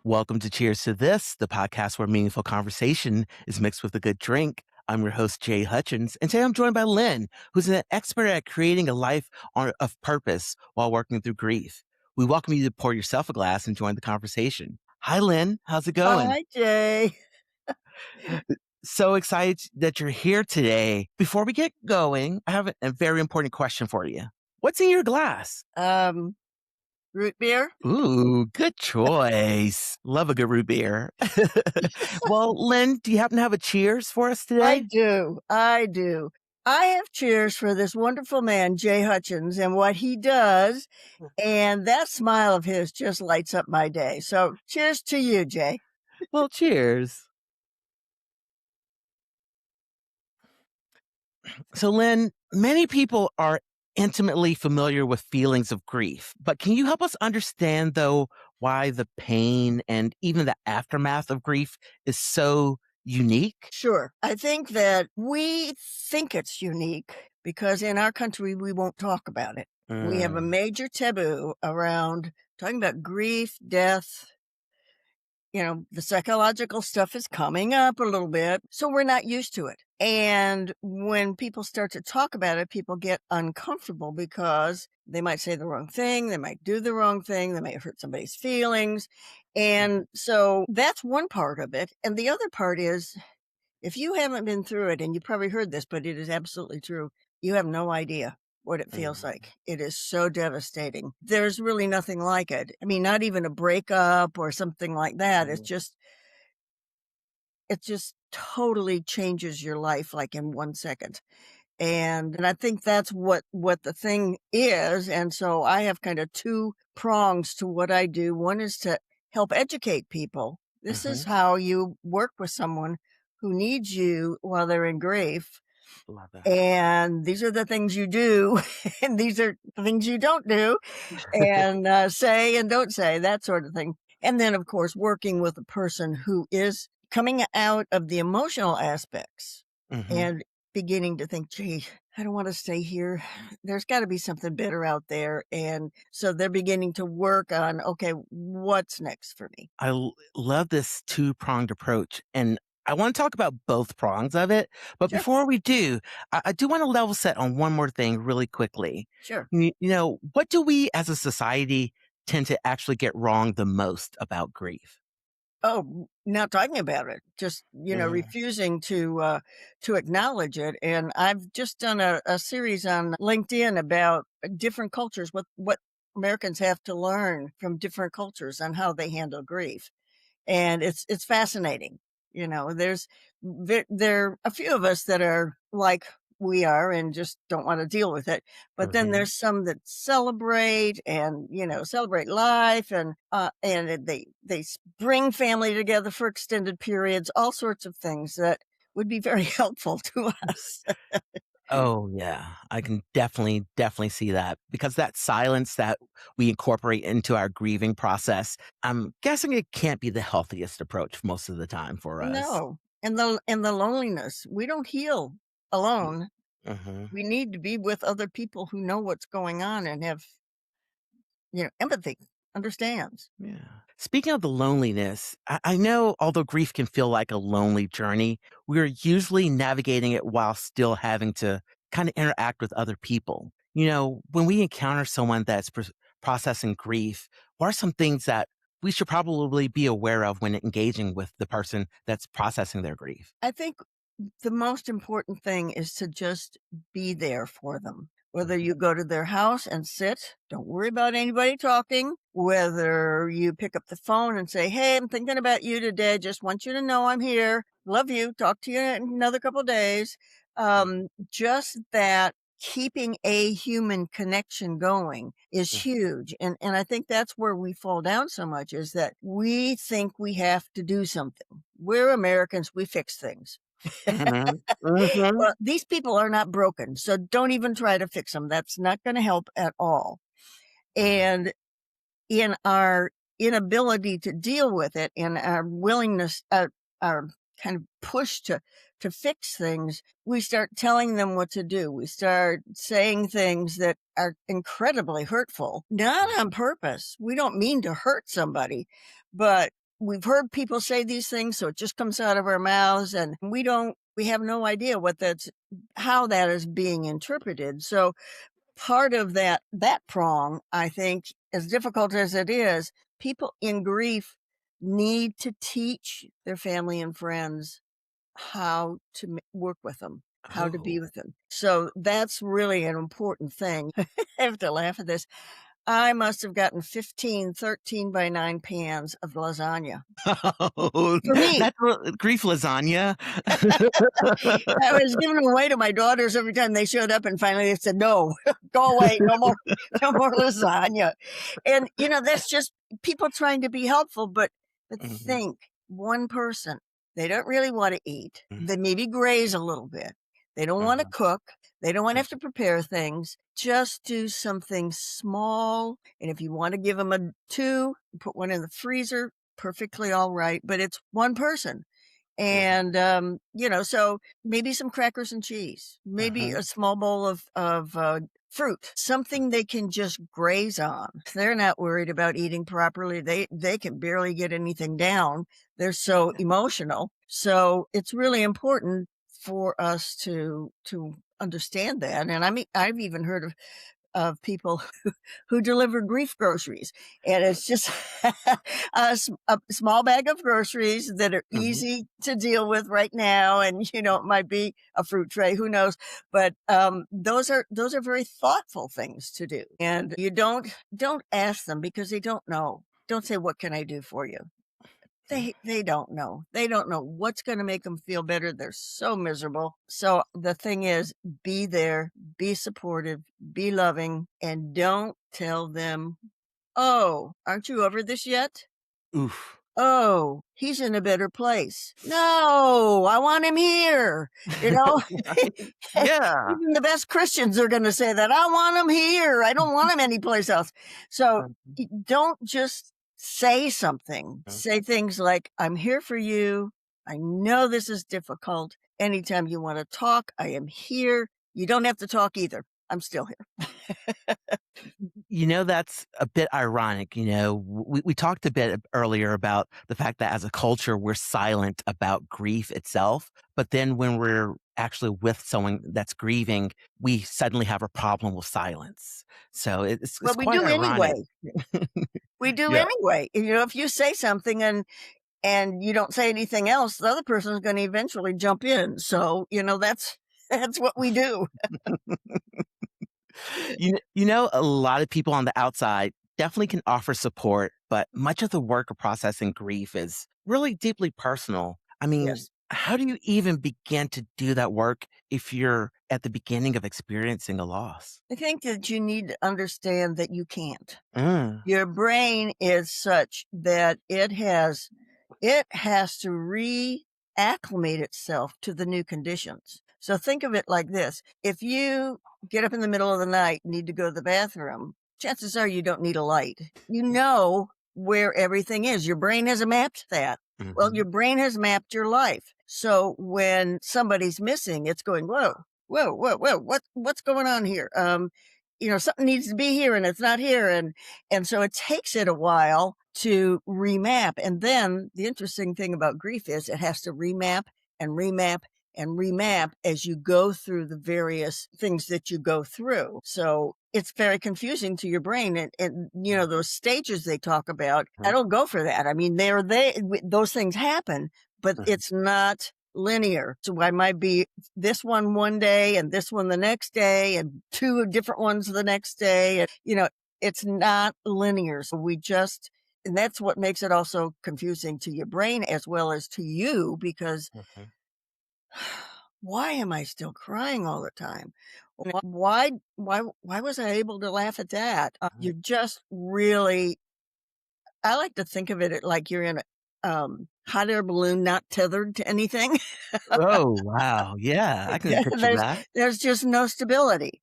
Welcome to Cheers to This, the podcast where meaningful conversation is mixed with a good drink. I'm your host, Jay Hutchins, and today I'm joined by Lynn, who's an expert at creating a life of purpose while working through grief. We welcome you to pour yourself a glass and join the conversation. Hi, Lynn. How's it going? Hi, Jay. So excited that you're here today. Before we get going, I have a very important question for you. What's in your glass? Root beer? Ooh, good choice. Love a good root beer. Well, Lynn, do you happen to have a cheers for us I today? do. I do. I have cheers for this wonderful man, Jay Hutchins, and what he does. And that smile of his just lights up my day. So cheers to you, Jay. Well, cheers. So, Lynn, many people are intimately familiar with feelings of grief, but can you help us understand, though, why the pain and even the aftermath of grief is so unique? Sure. I think that we think it's unique because in our country, we won't talk about it. We have a Mm, major taboo around talking about grief, death. The psychological stuff is coming up a little bit, so we're not used to it. And when people start to talk about it, people get uncomfortable because they might say the wrong thing, they might do the wrong thing, they might hurt somebody's feelings. And so that's one part of it. And the other part is if you haven't been through it, and you probably heard this, but it is absolutely true, you have no idea what it feels mm, like. It is so devastating. There's really nothing like it. I mean, not even a breakup or something like that. mm. It just totally changes your life like in 1 second. And I think that's what the thing is. And so I have kind of two prongs to what I do. One is to help educate people. This is Mhm. how you work with someone who needs you while they're in grief. Love that. And these are the things you do, and these are the things you don't do, and say and don't say, that sort of thing. And then, of course, working with a person who is coming out of the emotional aspects Mhm. and beginning to think, gee, I don't want to stay here. There's got to be something better out there. And so they're beginning to work on, okay, what's next for me? Love this two-pronged approach, and I wanna talk about both prongs of it, but Sure, before we do, I do wanna level set on one more thing really quickly. sure. What do we as a society tend to actually get wrong the most about grief? Oh, not talking about it, just, Mm, refusing to acknowledge it. And I've just done a series on LinkedIn about different cultures, what Americans have to learn from different cultures on how they handle grief. And it's fascinating. There are a few of us that are like we are and just don't want to deal with it. But then mhm. there's some that celebrate and, celebrate life and they bring family together for extended periods, all sorts of things that would be very helpful to us. Oh, yeah. I can definitely see that because that silence that we incorporate into our grieving process, I'm guessing it can't be the healthiest approach most of the time for us. No. And the loneliness. We don't heal alone. Mhm. We need to be with other people who know what's going on and have empathy, understands. Yeah. Speaking of the loneliness, I know although grief can feel like a lonely journey, we're usually navigating it while still having to kind of interact with other people. When we encounter someone that's processing grief, what are some things that we should probably be aware of when engaging with the person that's processing their grief? I think the most important thing is to just be there for them. Whether you go to their house and sit, don't worry about anybody talking. Whether you pick up the phone and say, hey, I'm thinking about you today. Just want you to know I'm here. Love you. Talk to you in another couple of days. Just that keeping a human connection going is Mhm. huge. And I think that's where we fall down so much is that we think we have to do something. We're Americans. We fix things. Mhm. Mhm. Well, these people are not broken, so don't even try to fix them. That's not gonna help at all. Right. And in our inability to deal with it, in our willingness, our kind of push to fix things, we start telling them what to do. We start saying things that are incredibly hurtful, not on purpose. We don't mean to hurt somebody, but we've heard people say these things, so it just comes out of our mouths, and we have no idea what that's how that is being interpreted. So part of that prong, I think, as difficult as it is, people in grief need to teach their family and friends how to work with them, how to be Oh. with them. So that's really an important thing. I have to laugh at this. I must have gotten 15 13 by 9 pans of lasagna Oh, for me. that's what grief lasagna? I was giving them away to my daughters every time they showed up, and finally they said, "No, go away, no more, no more lasagna." And that's just people trying to be helpful, but Mhm, think one person, they don't really want to eat. mm, They maybe graze a little bit. They don't want to mhm, cook. They don't want to mm, have to prepare things. Just do something small. And if you want to give them a two, put one in the freezer, perfectly all right. But it's one person. mhm, And, so maybe some crackers and cheese, maybe mhm, a small bowl of fruit, something they can just graze on. They're not worried about eating properly. They can barely get anything down. They're so emotional. So it's really important for us to understand that. And I mean, I've even heard of people who deliver grief groceries. And it's just a small bag of groceries that are mhm. easy to deal with right now. And, it might be a fruit tray, who knows? But those are very thoughtful things to do. And you don't ask them because they don't know. Don't say, "What can I do for you?" They don't know. They don't know what's gonna make them feel better. They're so miserable. So, the thing is, be there, be supportive, be loving, and don't tell them, "Oh, aren't you over this yet? Oof. Oh, he's in a better place." No, I want him here, you know? Right. Yeah. Even the best Christians are gonna say that, "I want him here. I don't want him anyplace else." So, Mhm, don't just say something. mhm. Say things like, "I'm here for you. I know this is difficult. Anytime you wanna talk, I am here. You don't have to talk either. I'm still here." That's a bit ironic. We talked a bit earlier about the fact that as a culture, we're silent about grief itself. But then when we're actually with someone that's grieving, we suddenly have a problem with silence. So it's But we quite do ironic. anyway. We do Yeah. anyway. If you say something and you don't say anything else, the other person's gonna eventually jump in. So, that's that's what we do. A lot of people on the outside definitely can offer support, but much of the work of processing grief is really deeply personal. I mean, Yes. how do you even begin to do that work if you're at the beginning of experiencing a loss? I think that you need to understand that you can't. Mm, Your brain is such that it has to reacclimate itself to the new conditions. So think of it like this. If you get up in the middle of the night and need to go to the bathroom, chances are you don't need a light. You know where everything is. Your brain has mapped that. Well, mhm, your brain has mapped your life. So when somebody's missing, it's going, whoa, whoa, whoa, whoa, what's going on here? Something needs to be here and it's not here. And so it takes it a while to remap. And then the interesting thing about grief is it has to remap and remap and remap as you go through the various things that you go through. So it's very confusing to your brain. And those stages they talk about, I mhm, don't go for that. I mean, those things happen, but mhm, it's not linear. So I might be this one day and this one the next day and two different ones the next day. And it's not linear. So and that's what makes it also confusing to your brain as well as to you because mhm, why am I still crying all the time? Why was I able to laugh at that? mhm. You're just really I like to think of it like you're in a hot air balloon not tethered to anything. Oh, wow. Yeah, I can Yeah, picture there's that. there's just no stability.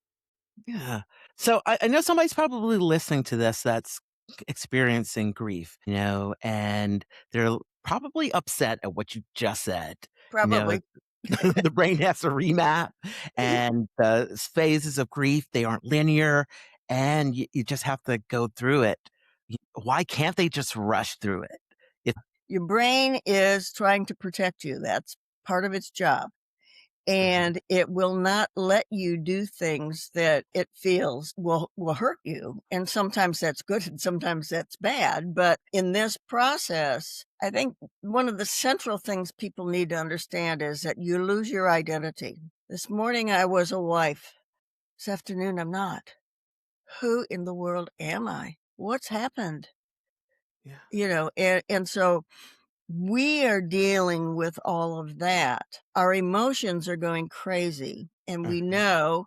Yeah. So I know somebody's probably listening to this that's experiencing grief, and they're probably upset at what you just said. You know, Probably. the brain has to remap, and the phases of grief, they aren't linear, and you just have to go through it. Why can't they just rush through it? Your brain is trying to protect you. That's part of its job. Mhm, And it will not let you do things that it feels will hurt you, and sometimes that's good and sometimes that's bad, but in this process, I think one of the central things people need to understand is that you lose your identity. This morning I was a wife. This afternoon I'm not. Who in the world am I? What's happened? yeah, And so we are dealing with all of that. Our emotions are going crazy, and we mhm, know,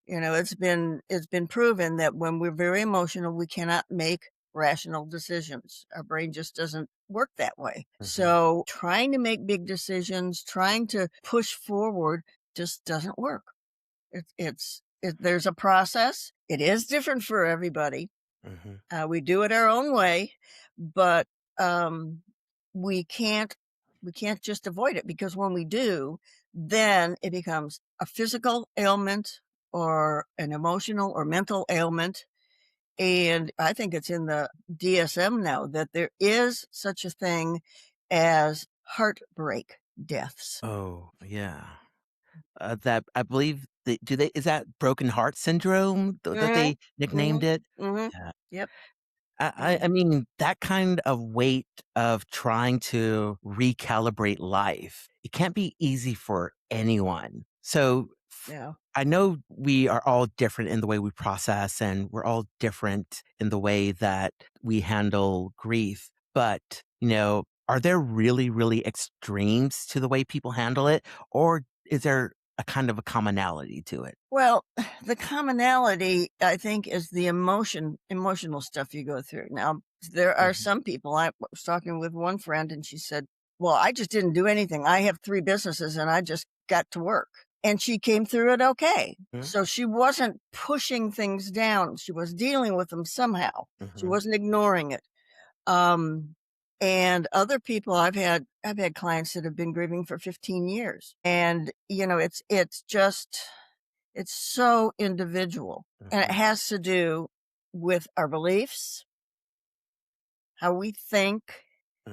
it's been proven that when we're very emotional, we cannot make rational decisions. Our brain just doesn't work that way. mhm. So, trying to make big decisions, trying to push forward just doesn't work. There's a process. It is different for everybody. Mhm. We do it our own way, but, um, we can't we can't just avoid it, because when we do, then it becomes a physical ailment or an emotional or mental ailment, and I think it's in the DSM now that there is such a thing as heartbreak deaths. Oh, yeah. That I believe they do they is that broken heart syndrome that Mhm, they nicknamed mhm, it? mhm. Yeah. Yep, I I yeah. I mean, that kind of weight of trying to recalibrate life, it can't be easy for anyone. So, Yeah. I know we are all different in the way we process, and we're all different in the way that we handle grief, but, are there really, really extremes to the way people handle it, or is there a kind of a commonality to it? Well, the commonality, I think, is the emotional stuff you go through. Now, there are Mhm, some people. I was talking with one friend and she said, "Well, I just didn't do anything. I have 3 businesses and I just got to work." And she came through it okay. mhm, So she wasn't pushing things down. She was dealing with them somehow. She mhm, wasn't ignoring it. Um, and other people, I've had clients that have been grieving for 15 years. And, it's so individual, and it mhm, has to do with our beliefs, how we think,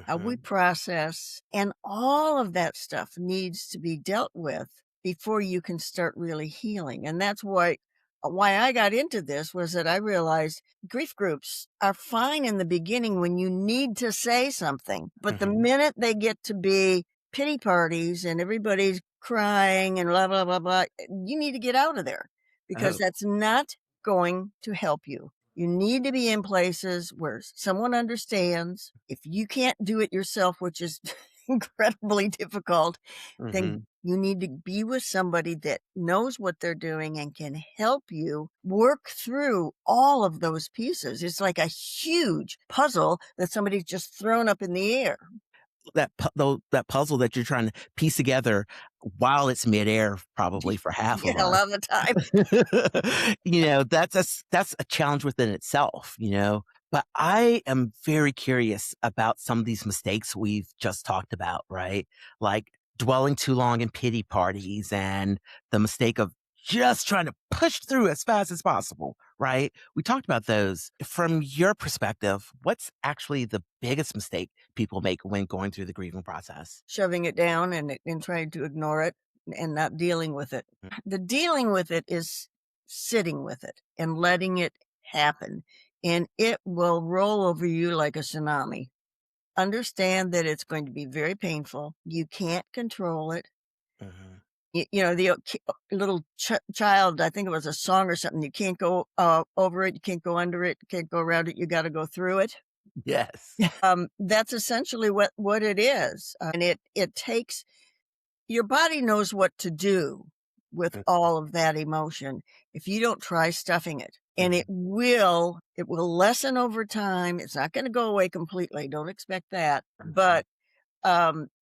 how we mhm, process, and all of that stuff needs to be dealt with before you can start really healing. And that's why I got into this was that I realized grief groups are fine in the beginning when you need to say something, but the mhm. minute they get to be pity parties and everybody's crying and blah blah blah blah, you need to get out of there, because Oh, that's not going to help you. You need to be in places where someone understands. If you can't do it yourself, which is incredibly difficult, then mhm. you need to be with somebody that knows what they're doing and can help you work through all of those pieces. It's like a huge puzzle that somebody's just thrown up in the air. That puzzle that you're trying to piece together while it's midair probably for half Yeah, of a us. lot of the time. That's a challenge within itself. But I am very curious about some of these mistakes we've just talked about, right? Like dwelling too long in pity parties and the mistake of just trying to push through as fast as possible, right? We talked about those. From your perspective, what's actually the biggest mistake people make when going through the grieving process? Shoving it down and trying to ignore it and not dealing with it. The dealing with it is sitting with it and letting it happen, and it will roll over you like a tsunami. Understand that it's going to be very painful. You can't control it. Mhm. Little child, I think it was a song or something. You can't go over it. You can't go under it. You can't go around it. You got to go through it. Yes. That's essentially what it is, and it takes. Your body knows what to do with Mm, all of that emotion if you don't try stuffing it, and it mhm, will it will lessen over time. It's not gonna go away completely, don't expect that, mhm, but,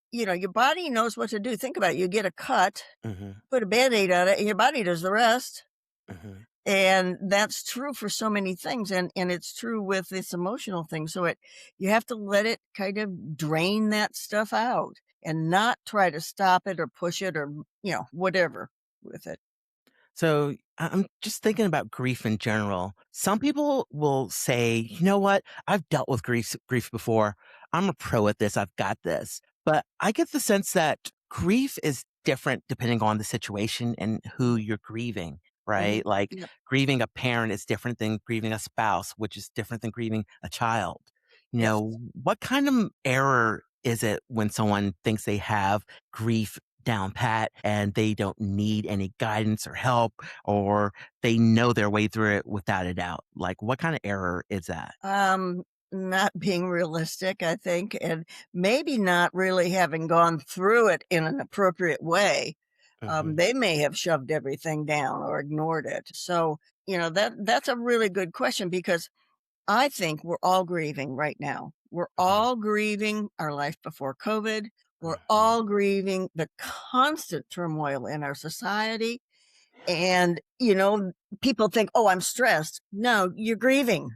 your body knows what to do. Think about it, you get a cut, mhm, put a Band-Aid on it, and your body does the rest, mhm. and that's true for so many things, and it's true with this emotional thing, so it you have to let it kind of drain that stuff out and not try to stop it or push it or, whatever with it. So I'm just thinking about grief in general. Some people will say, you know what? I've dealt with grief before. I'm a pro at this. I've got this. But I get the sense that grief is different depending on the situation and who you're grieving, Mhm. right? Like Yep. grieving a parent is different than grieving a spouse, which is different than grieving a child. Yes. What kind of error is it when someone thinks they have grief down pat and they don't need any guidance or help, or they know their way through it without a doubt? Like, what kind of error is that? Um, Not being realistic, I think, and maybe not really having gone through it in an appropriate way. Hmm. They may have shoved everything down or ignored it. So, that's a really good question because I think we're all grieving right now. We're Hmm. all grieving our life before COVID. We're Hmm. all grieving the constant turmoil in our society. And, people think, oh, I'm stressed. No, you're grieving.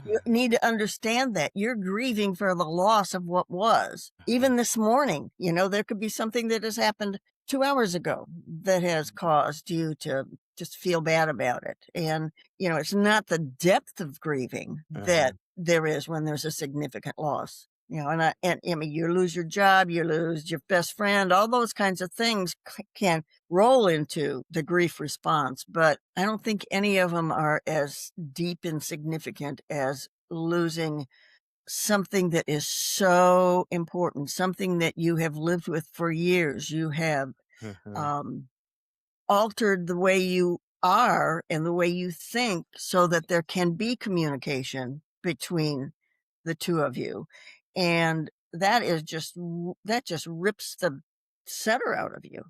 You Hmm. need to understand that you're grieving for the loss of what was. Even this morning, there could be something that has happened 2 hours ago that has caused you to just feel bad about it. And, it's not the depth of grieving that Hmm. there is when there's a significant loss. And I mean, you lose your job, you lose your best friend, all those kinds of things can roll into the grief response, but I don't think any of them are as deep and significant as losing something that is so important, something that you have lived with for years. You have Hmm. um, altered the way you are and the way you think so that there can be communication between the two of you. And that just rips the center out of you.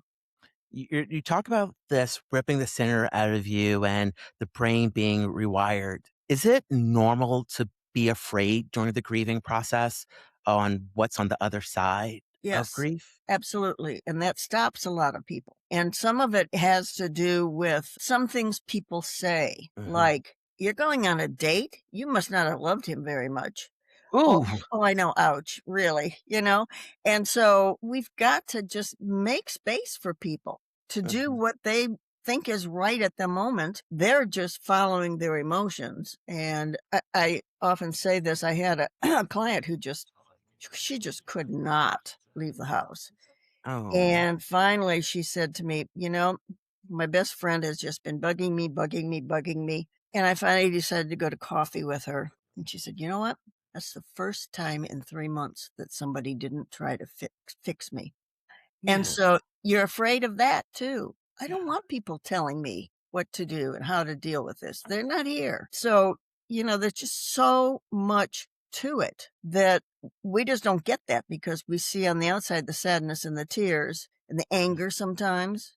You talk about this ripping the center out of you and the brain being rewired. Is it normal to be afraid during the grieving process on what's on the other side of Yes, grief? absolutely, and that stops a lot of people, and some of it has to do with some things people say, Hmm. like, "You're going on a date? You must not have loved him very much." Oh Ooh. oh, I know, ouch, really, And so we've got to just make space for people to do Hmm. what they think is right at the moment. They're just following their emotions, and I often say this. I had a a client who she just could not leave the house, Oh. and finally she said to me, "My best friend has just been bugging me, bugging me, bugging me." And I finally decided to go to coffee with her. And she said, "You know what? That's the first time in 3 months that somebody didn't try to fix me." And Yeah. so you're afraid of that too. I don't Yeah. want people telling me what to do and how to deal with this. They're not here. So, there's just so much to it that we just don't get that because we see on the outside the sadness and the tears and the anger sometimes.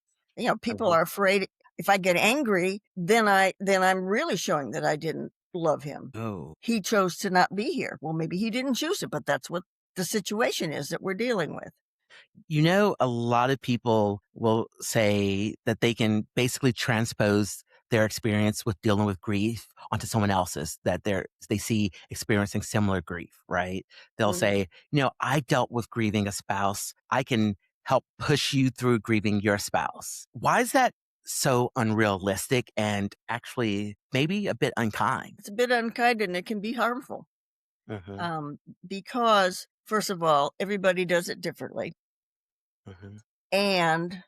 People Uh-huh. are afraid if I get angry, then I'm really showing that I didn't love him. Oh. He chose to not be here. Well, maybe he didn't choose it, but that's what the situation is that we're dealing with. A lot of people will say that they can basically transpose their experience with dealing with grief onto someone else's that they see experiencing similar grief, right? They'll Mhm. say, I dealt with grieving a spouse. I can help push you through grieving your spouse. Why is that so unrealistic and actually maybe a bit unkind? It's a bit unkind and it can be harmful, Hmm. um, because, first of all, everybody does it differently, Hmm. and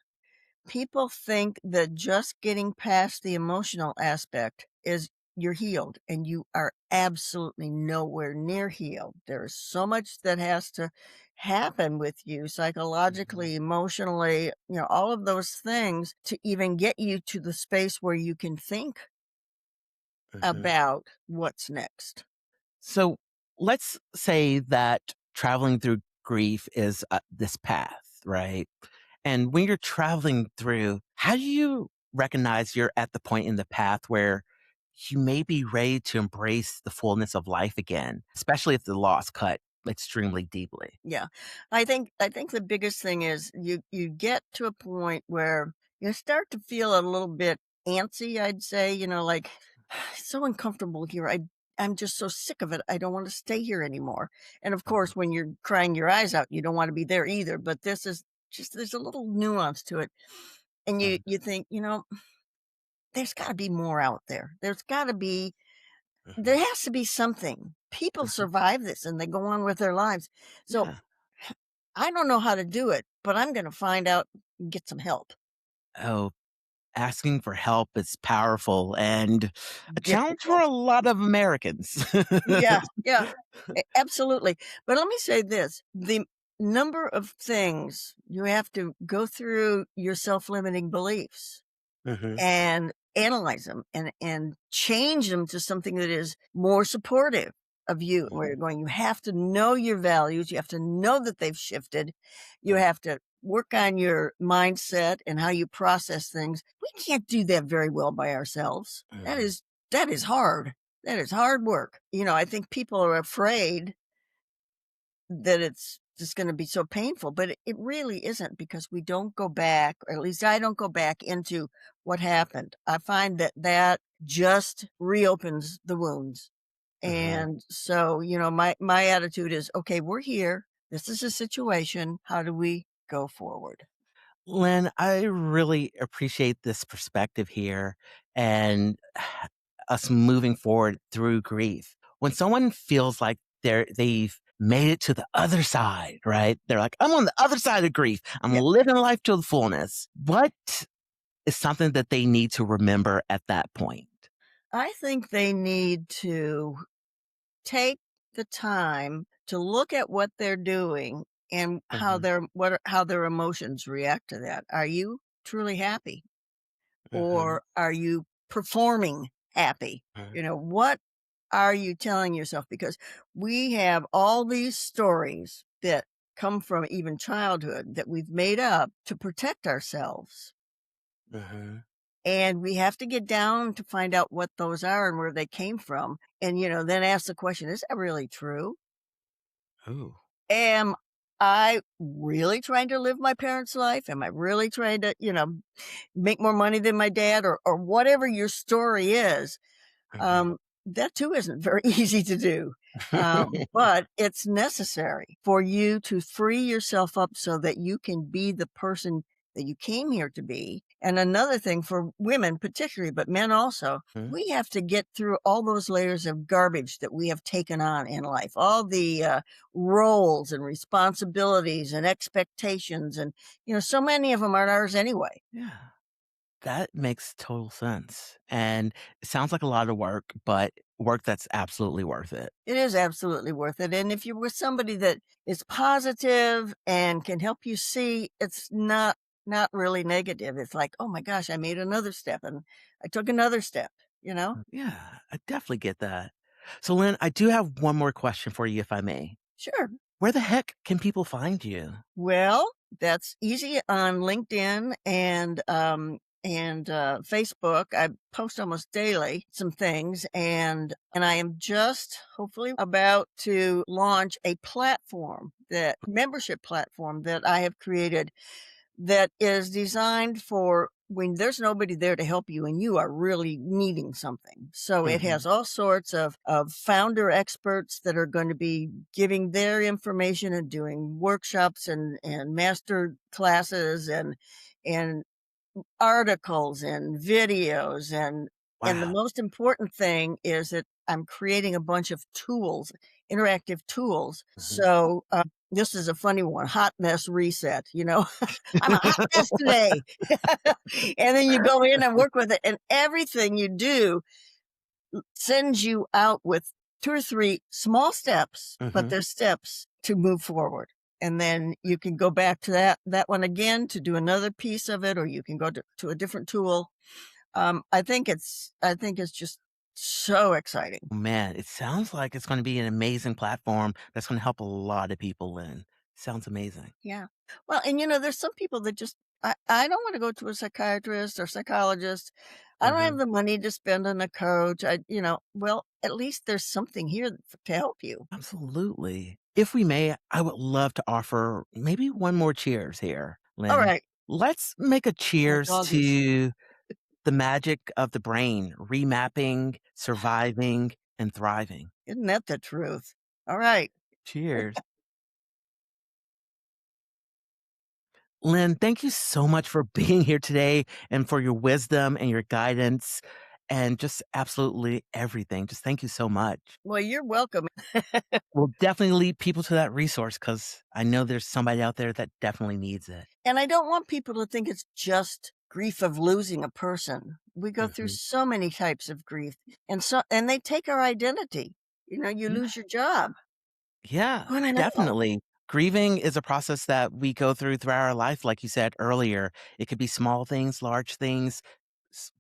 people think that just getting past the emotional aspect is you're healed, and you are absolutely nowhere near healed. There is so much that has to happen with you Hmm. psychologically, emotionally, all of those things to even get you to the space where you can think Hmm. about what's next. So let's say that traveling through grief is this path, right? And when you're traveling through, how do you recognize you're at the point in the path where you may be ready to embrace the fullness of life again, especially if the loss cut extremely deeply? Yeah. I think the biggest thing is you get to a point where you start to feel a little bit antsy, I'd say, like "It's so uncomfortable here. I'm just so sick of it. I don't want to stay here anymore." And of Mhm. course, when you're crying your eyes out, you don't want to be there either, but this is just there's a little nuance to it. And you think, there's got to be more out there. There has to be something. people Mhm. survive this and they go on with their lives. So Yeah. I don't know how to do it, but I'm going to find out and get some help. Oh, asking for help is powerful and a challenge for Difficult. a lot of Americans. Yeah, yeah, absolutely. But let me say this, the number of things you have to go through your self-limiting beliefs Mhm, and analyze them and change them to something that is more supportive of you, where mhm, you're going, you have to know your values, you have to know that they've shifted, you right, have to work on your mindset and how you process things. We can't do that very well by ourselves. mhm, That is hard. That is hard work. I think people are afraid that it's just gonna be so painful, but it really isn't, because we don't go back, or at least I don't go back into what happened. I find that that just reopens the wounds, mhm. and so, my attitude is, "Okay, we're here. This is a situation. How do we go forward?" Lynn, I really appreciate this perspective here and us moving forward through grief. When someone feels like they've made it to the other side, right? They're like, I'm on the other side of grief. I'm Yeah, living life to the fullness. What is something that they need to remember at that point? I think they need to take the time to look at what they're doing and Hmm. how their emotions react to that. Are you truly happy? Hmm. Or are you performing happy? What are you telling yourself? Because we have all these stories that come from even childhood that we've made up to protect ourselves. Hmm. And we have to get down to find out what those are and where they came from. And, then ask the question, is that really true? Ooh. Am I really trying to live my parents' life? Am I really trying to, make more money than my dad, or whatever your story is? Hmm. Um, that too isn't very easy to do. But it's necessary for you to free yourself up so that you can be the person that you came here to be. And another thing for women, particularly, but men also, we have to get through all those layers of garbage that we have taken on in life, all the roles and responsibilities and expectations. And, so many of them aren't ours anyway. Yeah. That makes total sense, and it sounds like a lot of work, but work that's absolutely worth it. It is absolutely worth it, and if you're with somebody that is positive and can help you see it's not really negative, it's like, "Oh my gosh, I made another step, and I took another step," you know? Yeah, I definitely get that. So, Lynn, I do have one more question for you, if I may. Sure. Where the heck can people find you? Well, that's easy on LinkedIn and Facebook. I post almost daily some things, and I am just hopefully about to launch a platform, that membership platform that I have created, that is designed for when there's nobody there to help you and you are really needing something. So it Mhm. has all sorts of founder experts that are going to be giving their information and doing workshops and master classes and articles and videos, and the Wow. most important thing is that I'm creating a bunch of tools, interactive tools. Mhm. So, this is a funny one, hot mess reset, "I'm a hot mess today." And then you go in and work with it, and everything you do sends you out with 2 or 3 small steps, but Mhm. they're steps to move forward. And then you can go back to that one again to do another piece of it, or you can go to a different tool. I think it's just so exciting. Man, it sounds like it's gonna be an amazing platform that's gonna help a lot of people, Lynn. Sounds amazing. Yeah. Well, and there's some people that just, I don't wanna go to a psychiatrist or psychologist. I don't have Mhm. the money to spend on a coach. Well, at least there's something here to help you. Absolutely. If we may, I would love to offer maybe one more cheers here, All Lynn. right. Let's make a My cheers dog is to the magic of the brain, remapping, surviving, and thriving. Isn't that the truth? All right. Cheers. Lynn, thank you so much for being here today and for your wisdom and your guidance. and just absolutely everything. Just thank you so much. Well, you're welcome. We'll definitely lead people to that resource because I know there's somebody out there that definitely needs it. And I don't want people to think it's just grief of losing a person. We go through Mhm. so many types of grief, and they take our identity. You Yeah. lose your job. Yeah, Oh, I know. definitely. Grieving is a process that we go through throughout our life, like you said earlier. It could be small things, large things,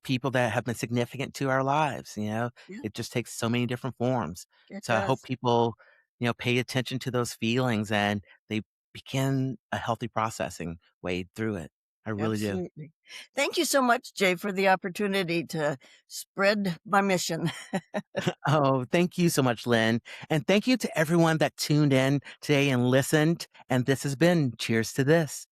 people that have been significant to our lives. Yeah, It just takes so many different forms. it So I hope does. people, pay attention to those feelings and they begin a healthy processing way through it. I really do. Absolutely. Thank you so much, Jay, for the opportunity to spread my mission. Oh, thank you so much, Lynn. And thank you to everyone that tuned in today and listened. And this has been Cheers to This.